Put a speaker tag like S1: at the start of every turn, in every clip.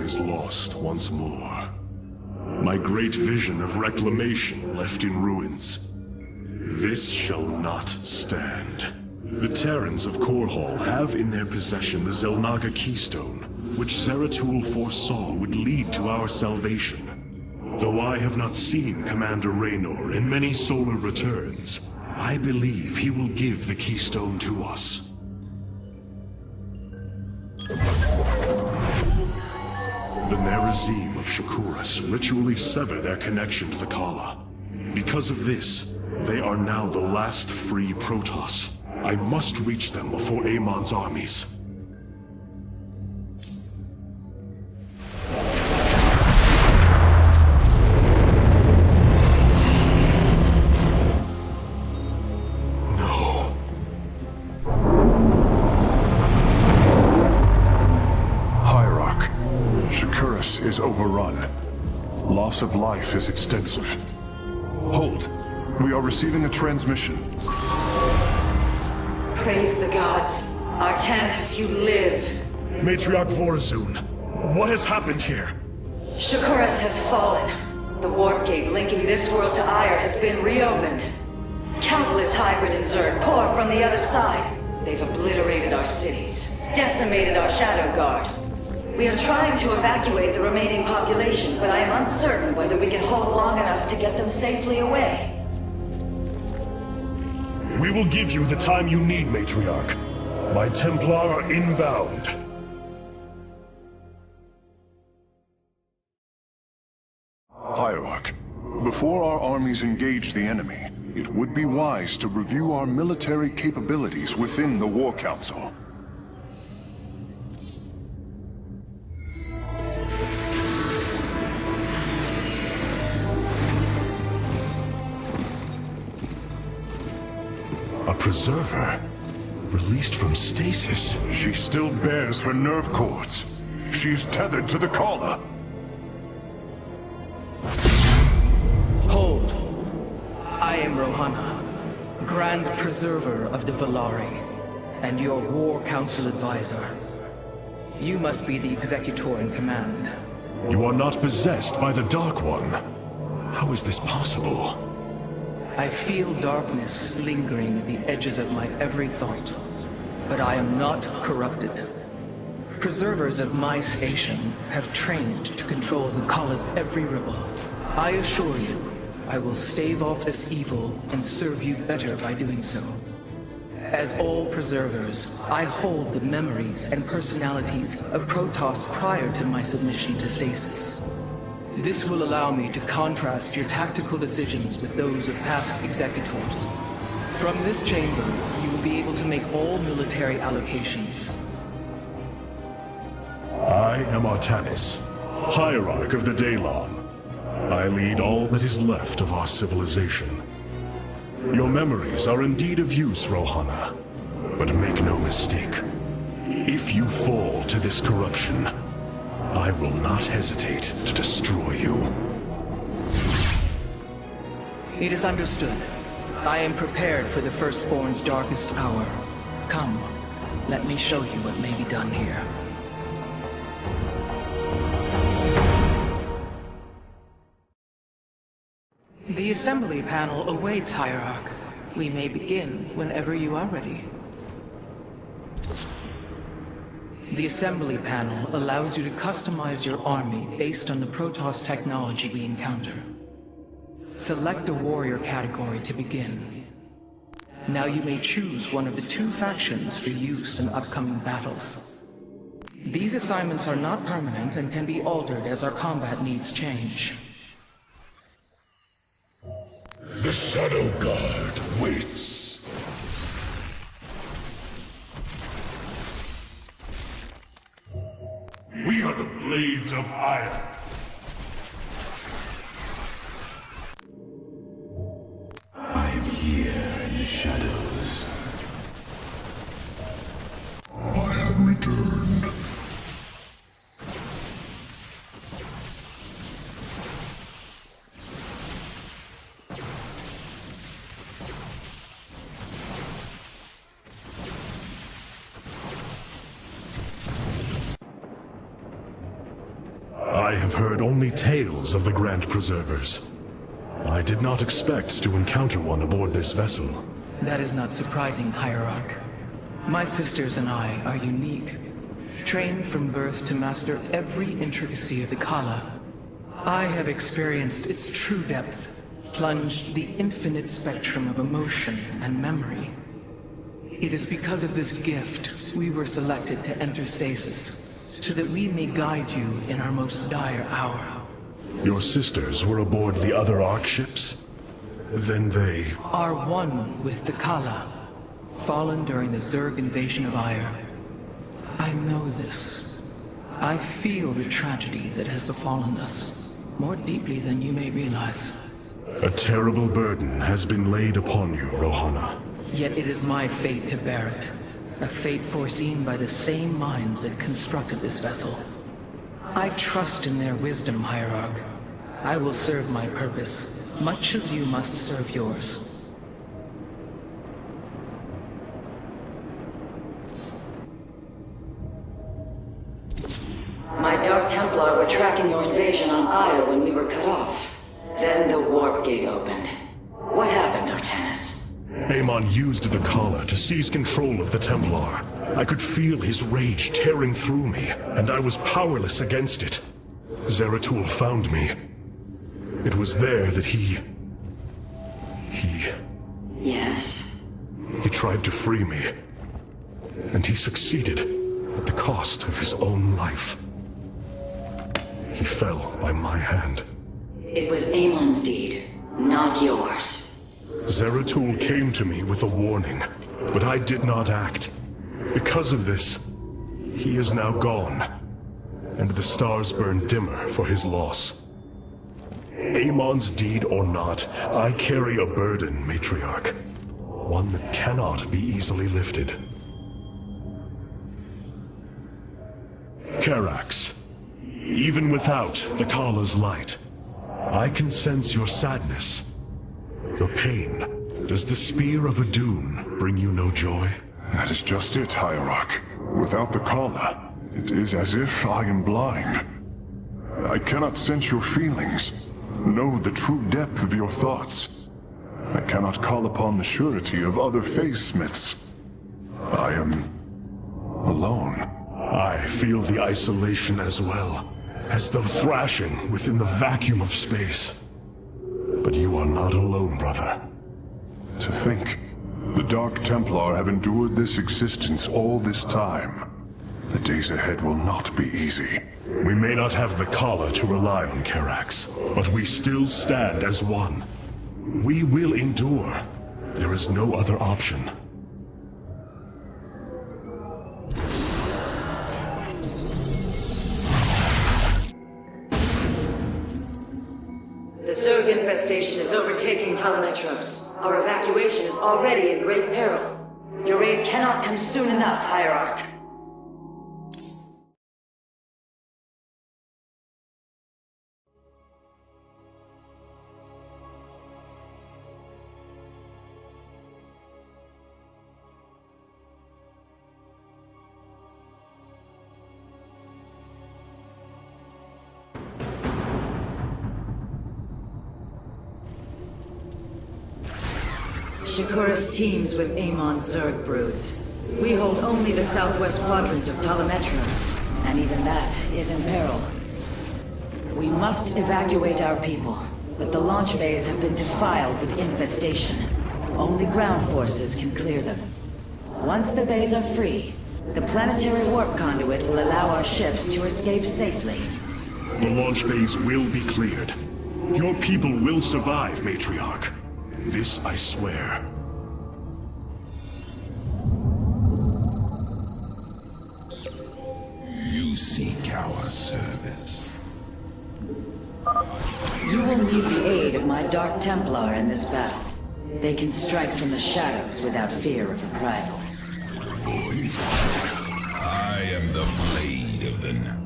S1: is lost once more. My great vision of reclamation left in ruins. This shall not stand. The Terrans of Korhal have in their possession the Zelnaga Keystone, which Zeratul foresaw would lead to our salvation. Though I have not seen Commander Raynor in many solar returns, I believe he will give the Keystone to us. The Nerazim of Shakuras ritually sever their connection to the Kala. Because of this, they are now the last free Protoss. I must reach them before Amon's armies. No.
S2: Hierarch, Shakuras is overrun. Loss of life is extensive. Hold. We are receiving a transmission.
S3: Praise the gods. Artanis, you live.
S1: Matriarch Vorazun, what has happened here?
S3: Shakuras has fallen. The warp gate linking this world to Aiur has been reopened. Countless hybrid and Zerg pour from the other side. They've obliterated our cities, decimated our Shadow Guard. We are trying to evacuate the remaining population, but I am uncertain whether we can hold long enough to get them safely away.
S1: We will give you the time you need, Matriarch. My Templar are inbound.
S2: Hierarch, before our armies engage the enemy, it would be wise to review our military capabilities within the War Council.
S1: A preserver? Released from stasis?
S2: She still bears her nerve cords. She is tethered to the Kala.
S4: Hold. I am Rohana, Grand Preserver of the Valari, and your War Council advisor. You must be the Executor in command.
S1: You are not possessed by the Dark One. How is this possible?
S4: I feel darkness lingering at the edges of my every thought, but I am not corrupted. Preservers of my station have trained to control the Kala's every ripple. I assure you, I will stave off this evil and serve you better by doing so. As all preservers, I hold the memories and personalities of Protoss prior to my submission to stasis. This will allow me to contrast your tactical decisions with those of past executors. From this chamber, you will be able to make all military allocations.
S1: I am Artanis, Hierarch of the Daylon. I lead all that is left of our civilization. Your memories are indeed of use, Rohana. But make no mistake. If you fall to this corruption, I will not hesitate to destroy you.
S4: It is understood. I am prepared for the Firstborn's darkest hour. Come, let me show you what may be done here. The assembly panel awaits, Hierarch. We may begin whenever you are ready. The assembly panel allows you to customize your army based on the Protoss technology we encounter. Select a warrior category to begin. Now you may choose one of the two factions for use in upcoming battles. These assignments are not permanent and can be altered as our combat needs change.
S1: The Shadow Guard waits. We are the Blades of Iron. I am here in the shadows. I have returned. I have heard only tales of the Grand Preservers. I did not expect to encounter one aboard this vessel.
S4: That is not surprising, Hierarch. My sisters and I are unique, trained from birth to master every intricacy of the Kala. I have experienced its true depth, plunged the infinite spectrum of emotion and memory. It is because of this gift we were selected to enter stasis, so that we may guide you in our most dire hour.
S1: Your sisters were aboard the other Ark ships? Then they...
S4: Are one with the Kala, fallen during the Zerg invasion of Aiur. I know this. I feel the tragedy that has befallen us, more deeply than you may realize.
S1: A terrible burden has been laid upon you, Rohana.
S4: Yet it is my fate to bear it. A fate foreseen by the same minds that constructed this vessel. I trust in their wisdom, Hierarch. I will serve my purpose, much as you must serve yours.
S3: My Dark Templar were tracking your invasion on Aiur when we were cut off. Then the warp gate opened. What happened, Artanis?
S1: Amon used the Kala to seize control of the Templar. I could feel his rage tearing through me, and I was powerless against it. Zeratul found me. It was there that he...
S3: Yes?
S1: He tried to free me. And he succeeded, at the cost of his own life. He fell by my hand.
S3: It was Amon's deed, not yours.
S1: Zeratul came to me with a warning, but I did not act. Because of this, he is now gone, and the stars burn dimmer for his loss. Amon's deed or not, I carry a burden, Matriarch. One that cannot be easily lifted. Karax, even without the Kala's light, I can sense your sadness, your pain. Does the spear of Adun bring you no joy?
S2: That is just it, Hierarch. Without the Kala, it is as if I am blind. I cannot sense your feelings, know the true depth of your thoughts. I cannot call upon the surety of other phase-smiths. I am... alone.
S1: I feel the isolation as well, as though thrashing within the vacuum of space. But you are not alone, brother.
S2: To think, the Dark Templar have endured this existence all this time. The days ahead will not be easy.
S1: We may not have the Kala to rely on, Karax, but we still stand as one. We will endure. There is no other option.
S3: The Zerg infestation is overtaking Telemetros. Our evacuation is already in great peril. Your aid cannot come soon enough, Hierarch. Shakuras teams with Amon's Zerg broods. We hold only the southwest quadrant of Telemetros, and even that is in peril. We must evacuate our people, but the launch bays have been defiled with infestation. Only ground forces can clear them. Once the bays are free, the planetary warp conduit will allow our ships to escape safely.
S1: The launch bays will be cleared. Your people will survive, Matriarch. This I swear.
S5: You seek our service.
S3: You will need the aid of my Dark Templar in this battle. They can strike from the shadows without fear of reprisal.
S5: Voice. I am the blade of the night.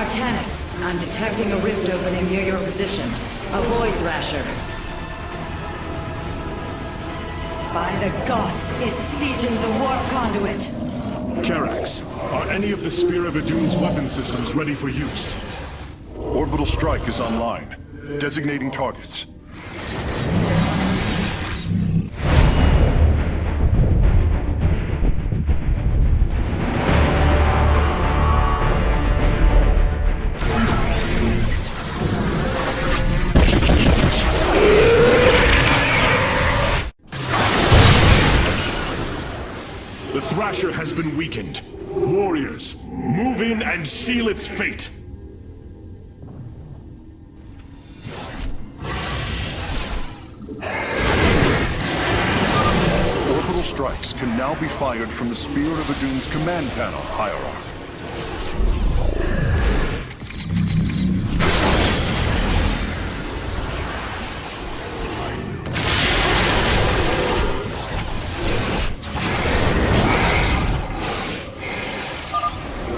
S3: Artanis, I'm detecting a rift opening near your position. Avoid Thrasher. By the gods, it's sieging the warp conduit!
S1: Karax, are any of the Spear of Idun's weapon systems ready for use?
S2: Orbital strike is online. Designating targets.
S1: The Thrasher has been weakened. Warriors, move in and seal its fate!
S2: Orbital strikes can now be fired from the Spear of Idun's command panel, Hierarch.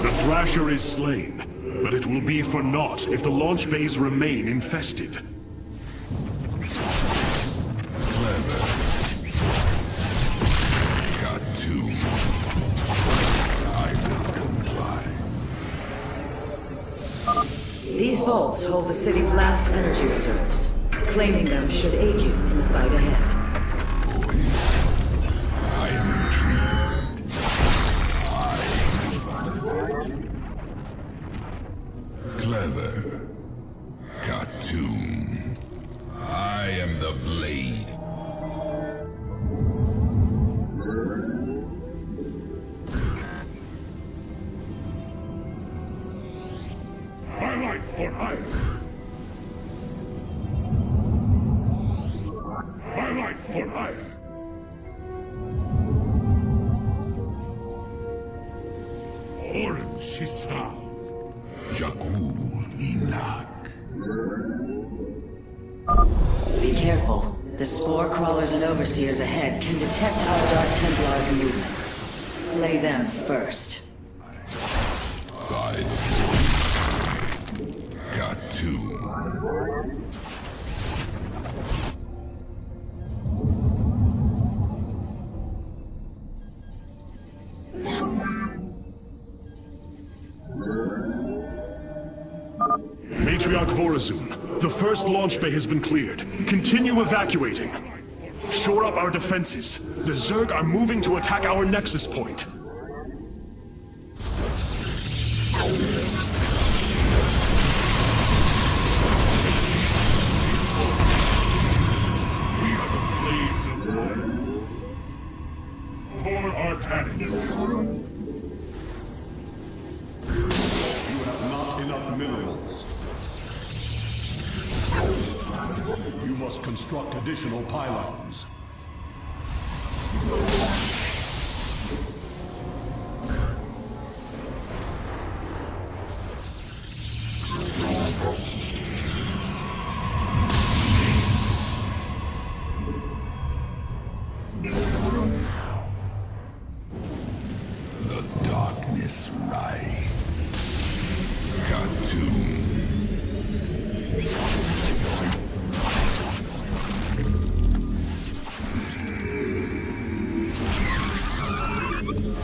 S1: The Thrasher is slain, but it will be for naught if the launch bays remain infested.
S5: Clever. Got two. I will comply.
S3: These vaults hold the city's last energy reserves. Claiming them should aid you in the fight ahead.
S5: I am intrigued. Clever. Cartoon. I am the blade.
S1: My life for iron! My life for iron! Orange Shisal.
S5: Jakul Inak.
S3: Be careful. The spore crawlers and overseers ahead can detect our Dark Templar's movements. Slay them first.
S5: By got two.
S1: Matriarch Vorazun, the first launch bay has been cleared. Continue evacuating. Shore up our defenses. The Zerg are moving to attack our nexus point. We are the blades of war. For Artanis.
S6: You have not enough minerals. You must construct additional pylons.
S5: The darkness rides. Cartoon.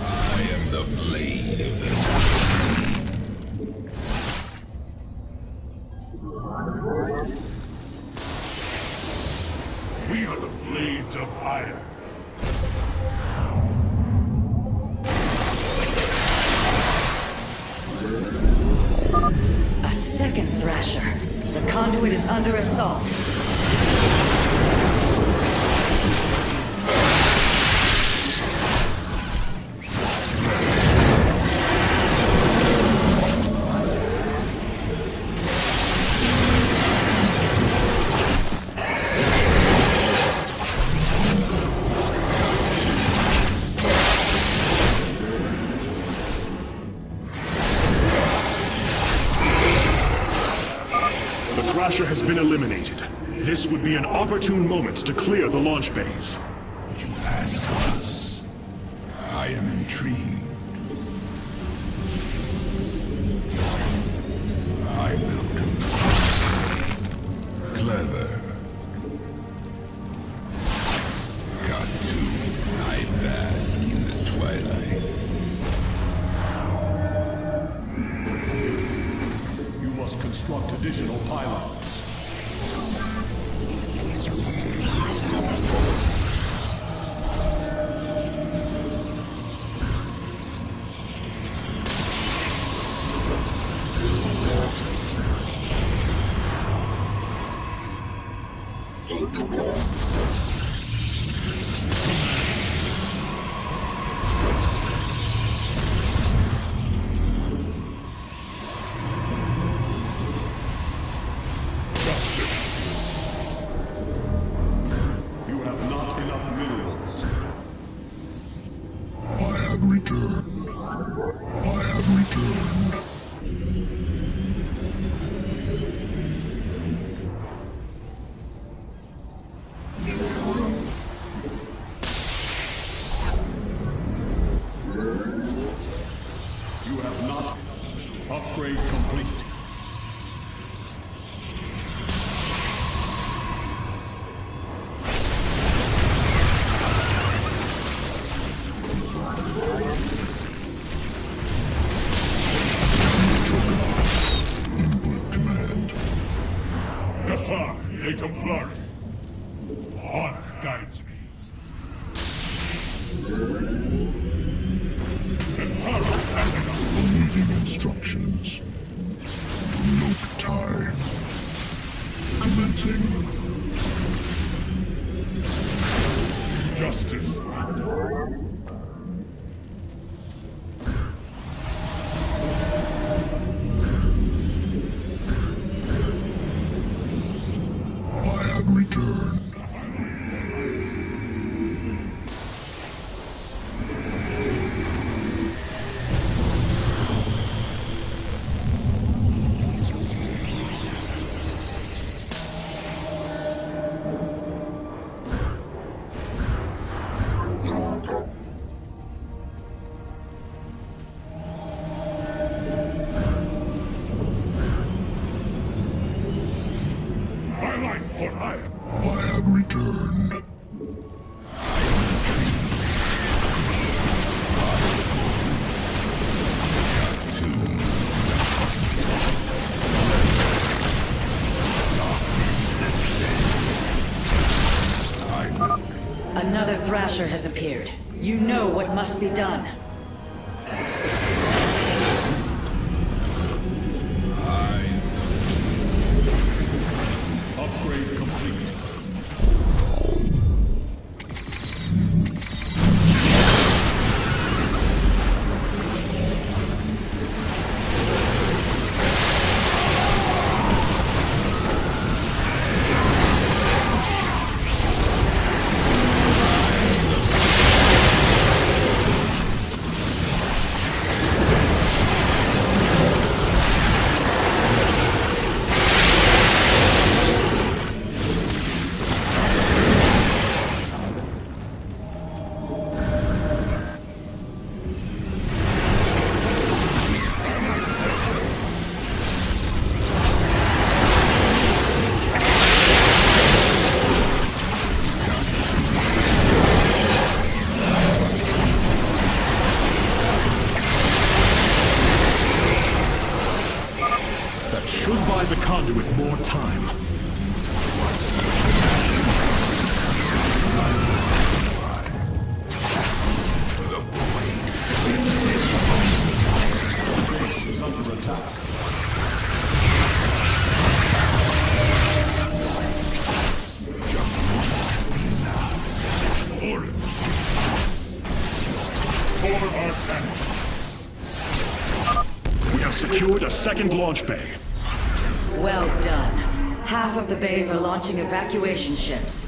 S5: I am the blade of the
S1: We are the blades of iron.
S3: A second Thrasher. The conduit is under assault.
S1: The Thrasher has been eliminated. This would be an opportune moment to clear the launch bays.
S5: You ask us. I am intrigued.
S6: construct additional pylons. You have not enough minerals.
S2: I have returned. I have returned.
S6: You have not. Upgrade complete.
S2: Input command.
S1: Kassar, de Templari. Honor guides me. Tentara Tataga.
S2: Awaiting instructions. Loop tie. Commencing.
S1: Justice.
S2: I have returned.
S1: My life for hire.
S2: I have returned.
S3: Another Thrasher has appeared. You know what must be done.
S6: Upgrade complete.
S1: That should buy the conduit more time.
S6: Base is under attack.
S1: For our cannons. We have secured a second launch bay.
S3: Well done. Half of the bays are launching evacuation ships.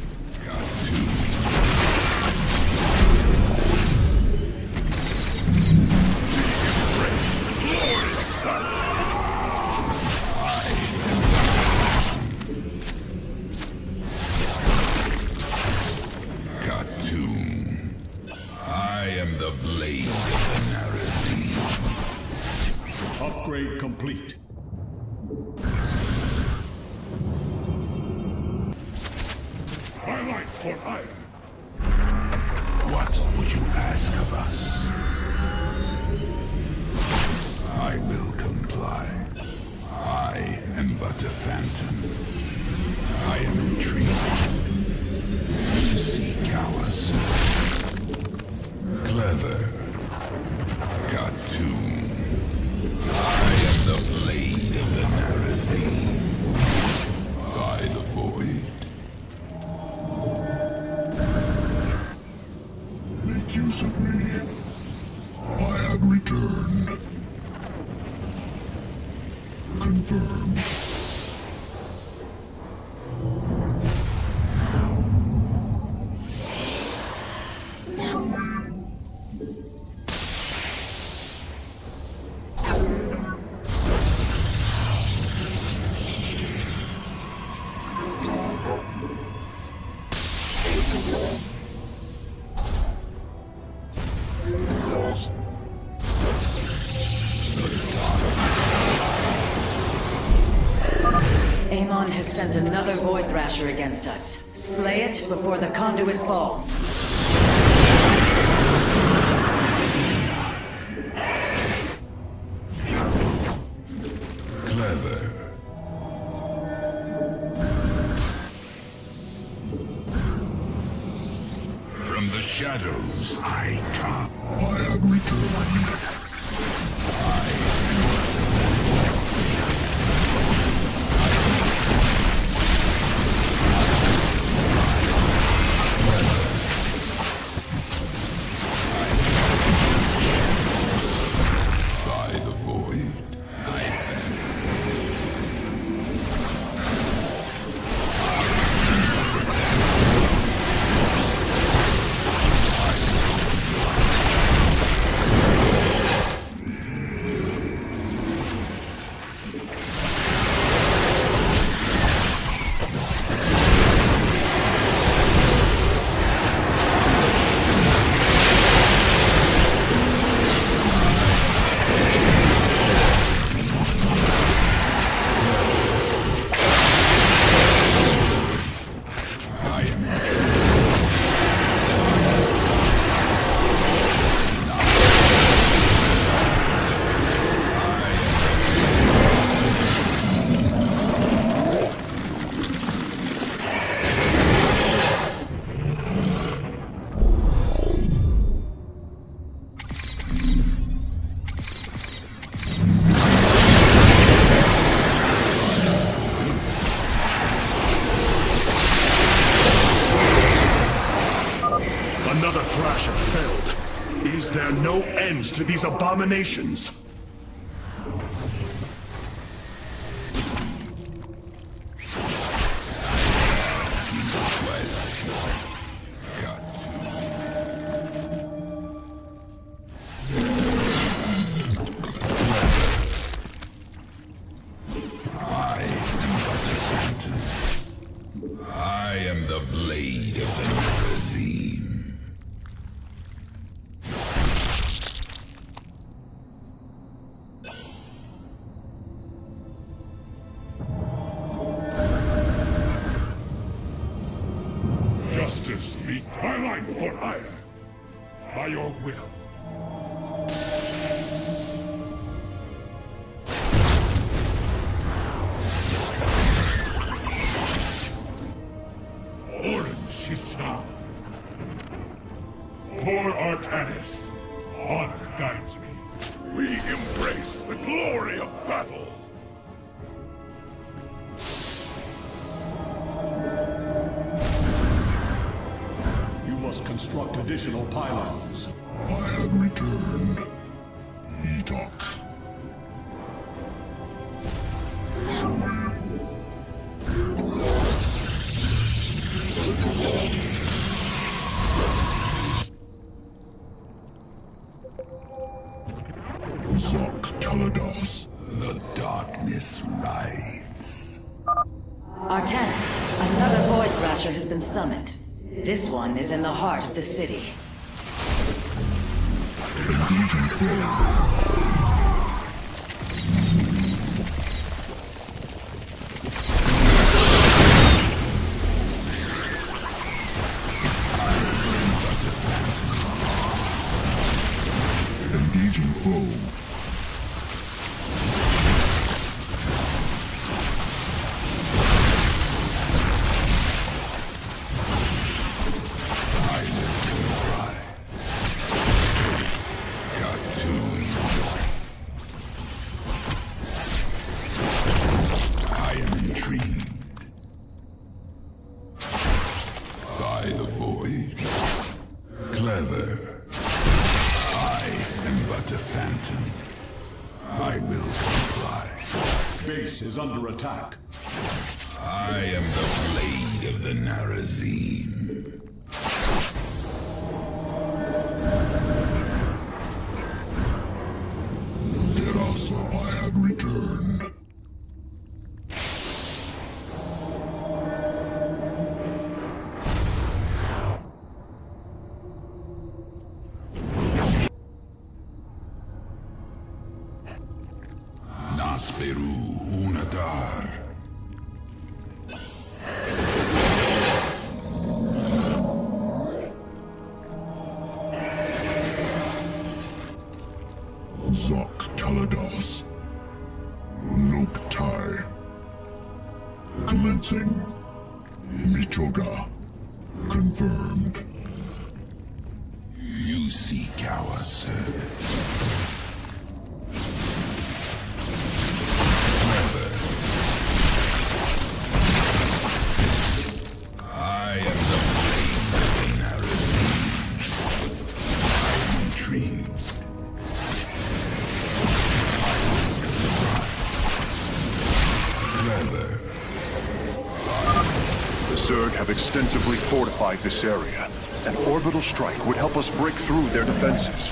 S5: Khartoum. I am the blade of Narasi.
S6: Upgrade complete.
S1: My life for hire.
S5: What would you ask of us? I will comply. I am tune. I am the blade of the Narazim. By the void.
S2: Make use of me. I have returned. Confirmed.
S3: Amon has sent another Void Thrasher against us. Slay it before the conduit falls.
S5: Clever. From the shadows I come.
S2: I have returned.
S5: By the void, I
S1: Another Thrasher failed. Is there no end to these abominations?
S5: got to. I am the blade of the Narazim.
S6: Justice meet twilight for ire. By your will. Orange is sound. For Artanis, honor guides me. We embrace the glory of battle. You must construct additional pylons.
S2: I have returned. Etok. Zok Kalados.
S5: The darkness rides.
S3: Artanis, another Void Thrasher has been summoned. This one is in the heart of the city.
S2: Engaging foe.
S5: Got to. will comply.
S6: Base is under attack.
S5: I am the blade of the Narazim. Gerasa, I have returned. Nasperu Unadar. Zok Talados. Noktai. Commencing. Michoga. Confirmed. You seek our service. I am the blade of the Narazim. I am intrigued. Clever.
S2: The Zerg have extensively fortified this area. An orbital strike would help us break through their defenses.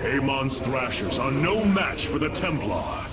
S1: Amon's thrashers are no match for the Templar.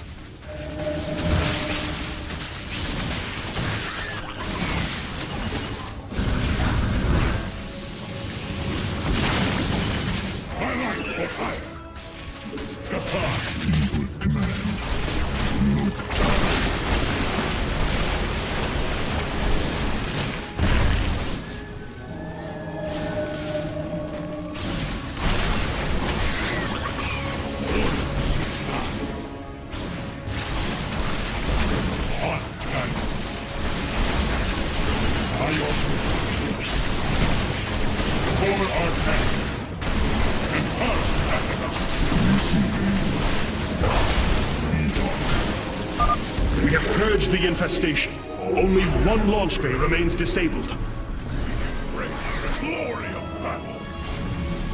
S1: We have purged the infestation. Only one launch bay remains disabled.
S6: The glory of battle.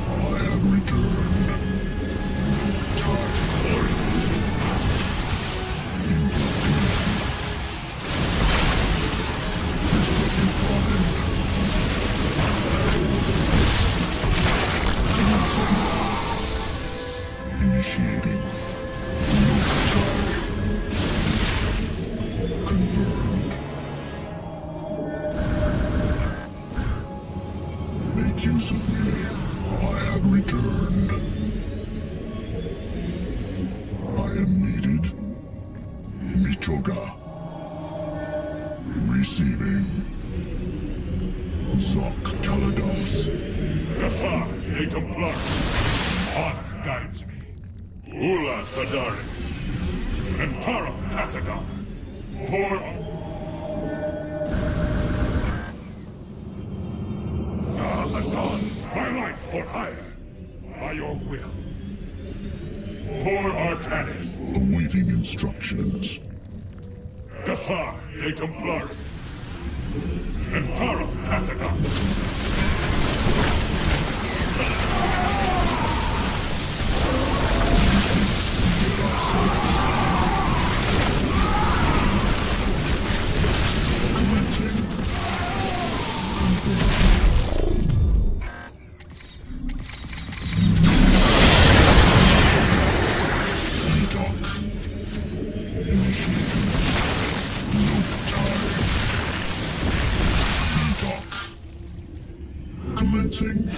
S5: I have returned. Initiating. Confirmed. Make use of me. I have returned. I am needed. Michoga. Receiving.
S6: Zok Kalados. Kassar de Templar. Honor guides me. Ula Sadari. And Taro Tassadar. For Adon, my life for hire. By your will. For Artanis.
S5: Awaiting instructions.
S6: Kassar de Templar. And Taro Tassadar.
S5: Commencing.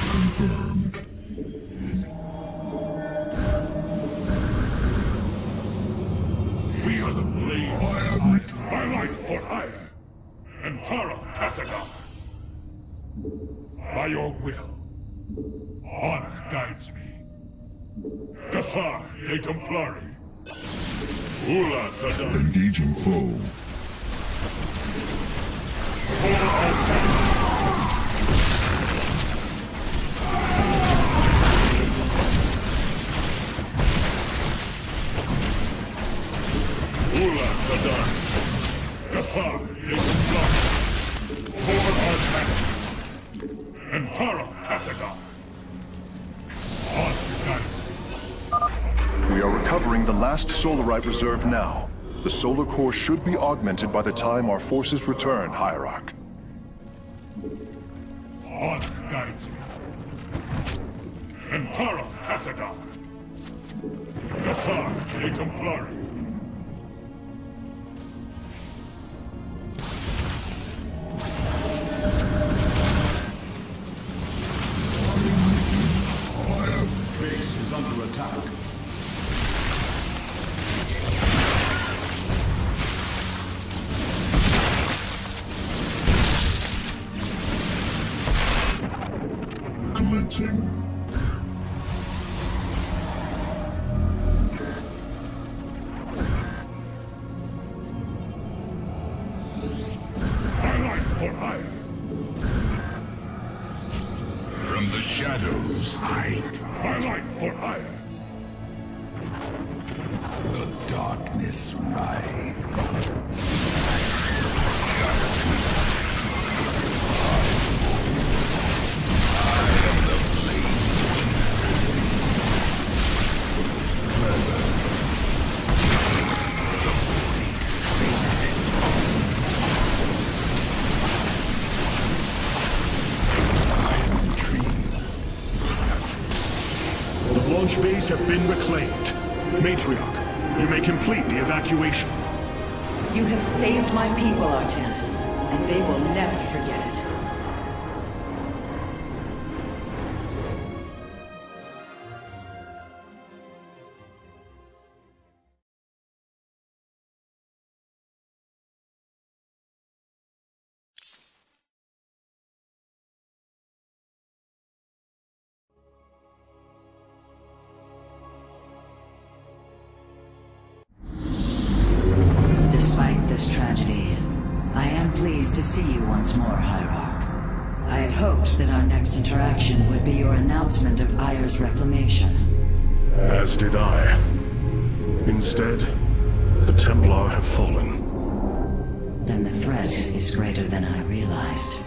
S5: Confirmed.
S6: We are the blade. My life for hire. And Taro Tassadar. By your will. Honor guides me. Kassar de Templari. Ula Sadar.
S5: Engaging foe.
S6: For Artanis. Ula Sadar. Kassar de Templar. For Artanis. And Taro Tassadar. Honor guides me.
S2: We are recovering the last Solarite reserve now. The solar core should be augmented by the time our forces return, Hierarch.
S6: Honor guides me. And Taro Tassadar. Kassar de Templari.
S5: Base is under attack. Commencing.
S6: My life for hire.
S5: From the shadows,
S6: My life for hire.
S5: the darkness rises.
S1: The launch bays have been reclaimed. Matriarch, you may complete the evacuation.
S3: You have saved my people, Artanis, and they will never forget it. Despite this tragedy, I am pleased to see you once more, Hierarch. I had hoped that our next interaction would be your announcement of Ayer's reclamation.
S1: As did I. Instead, the Templar have fallen.
S3: Then the threat is greater than I realized.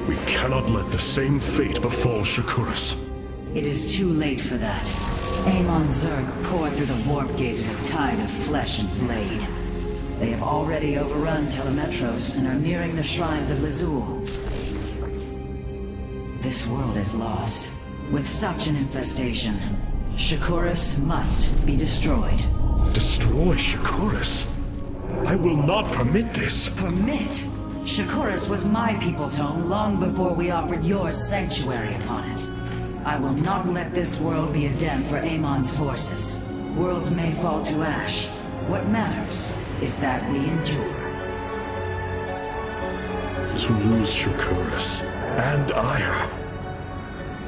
S1: We cannot let the same fate befall Shakuras.
S3: It is too late for that. Amon Zerg poured through the warp gate as a tide of flesh and blade. They have already overrun Telemetros and are nearing the shrines of Lazul. This world is lost. With such an infestation, Shakuras must be destroyed.
S1: Destroy Shakuras? I will not permit this.
S3: Permit? Shakuras was my people's home long before we offered yours sanctuary upon it. I will not let this world be a den for Amon's forces. Worlds may fall to ash. What matters is that we endure.
S1: to lose Shakuras and Ire.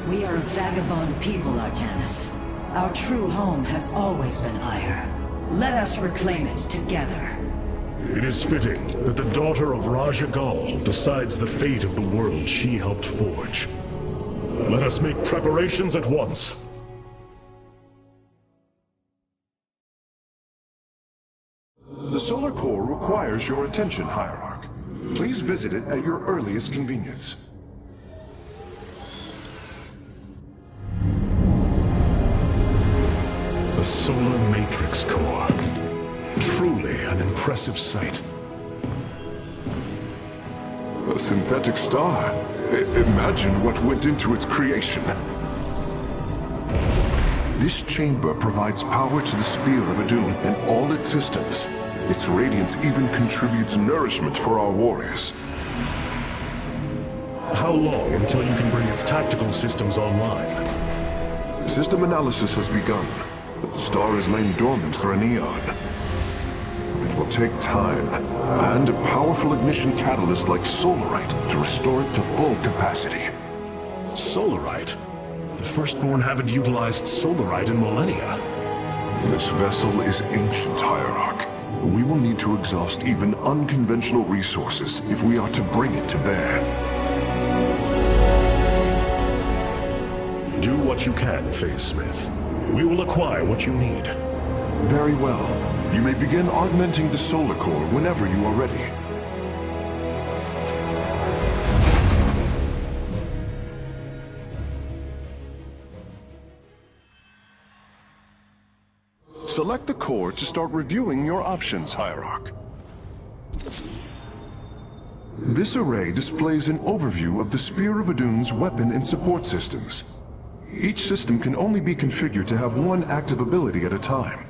S3: We are a vagabond people, Artanis. Our true home has always been Ire. Let us reclaim it together.
S1: It is fitting that the daughter of Raja Gal decides the fate of the world she helped forge. Let us make preparations at once.
S2: The solar core requires your attention, Hierarch. Please visit it at your earliest convenience.
S1: The solar matrix core. Truly an impressive sight.
S2: A synthetic star. Imagine what went into its creation. This chamber provides power to the Spear of Adun and all its systems. Its radiance even contributes nourishment for our warriors.
S1: How long until you can bring its tactical systems online?
S2: System analysis has begun, but the star has lain dormant for an eon. It will take time, and a powerful ignition catalyst like Solarite to restore it to full capacity.
S1: Solarite? The Firstborn haven't utilized Solarite in millennia.
S2: This vessel is ancient, Hierarch. We will need to exhaust even unconventional resources if we are to bring it to bear.
S1: Do what you can, Phase Smith. We will acquire what you need.
S2: Very well. You may begin augmenting the solar core whenever you are ready. Select the core to start reviewing your options, Hierarch. This array displays an overview of the Spear of Adun's weapon and support systems. Each system can only be configured to have one active ability at a time.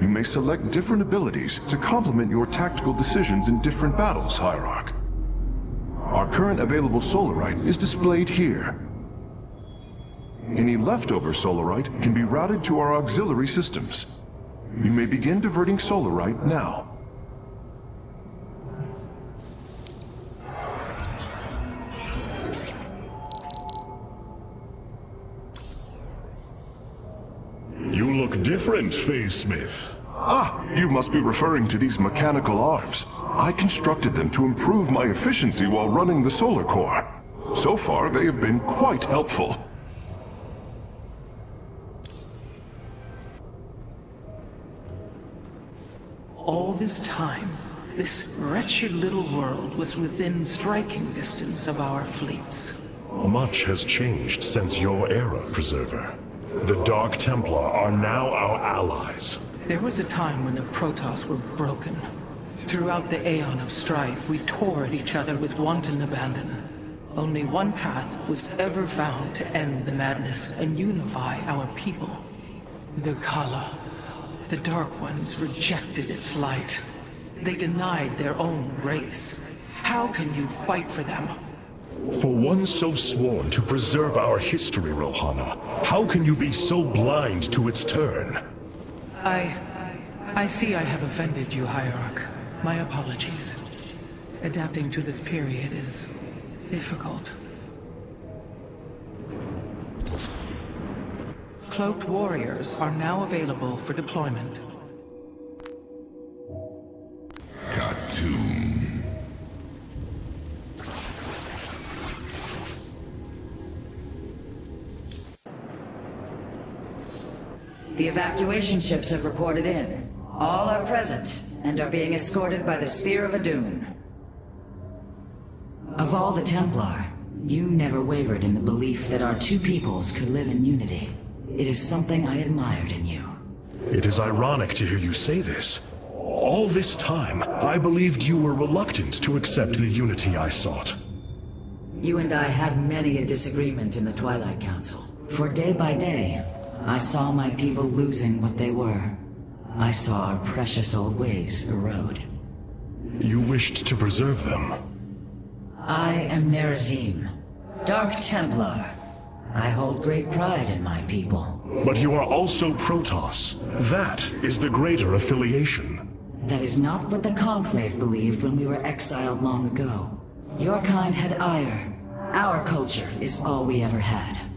S2: You may select different abilities to complement your tactical decisions in different battles, Hierarch. Our current available Solarite is displayed here. Any leftover Solarite can be routed to our auxiliary systems. You may begin diverting Solarite now.
S1: You look different, Phase Smith.
S2: Ah, you must be referring to these mechanical arms. I constructed them to improve my efficiency while running the solar core. So far, they have been quite helpful.
S4: All this time, this wretched little world was within striking distance of our fleets.
S1: Much has changed since your era, Preserver. The Dark Templar are now our allies.
S4: There was a time when the Protoss were broken. Throughout the aeon of strife, we tore at each other with wanton abandon. Only one path was ever found to end the madness and unify our people. The Kala. The Dark Ones rejected its light. They denied their own race. How can you fight for them?
S1: For one so sworn to preserve our history, Rohana, how can you be so blind to its turn?
S4: I see I have offended you, Hierarch. My apologies. Adapting to this period is difficult. Cloaked warriors are now available for deployment.
S5: Cartoon.
S3: The evacuation ships have reported in. All are present, and are being escorted by the Spear of Adun. Of all the Templar, you never wavered in the belief that our two peoples could live in unity. It is something I admired in you.
S1: It is ironic to hear you say this. All this time, I believed you were reluctant to accept the unity I sought.
S3: You and I had many a disagreement in the Twilight Council. For day by day, I saw my people losing what they were. I saw our precious old ways erode.
S1: You wished to preserve them.
S3: I am Nerazim, Dark Templar. I hold great pride in my people.
S1: But you are also Protoss. That is the greater affiliation.
S3: That is not what the Conclave believed when we were exiled long ago. Your kind had ire. Our culture is all we ever had.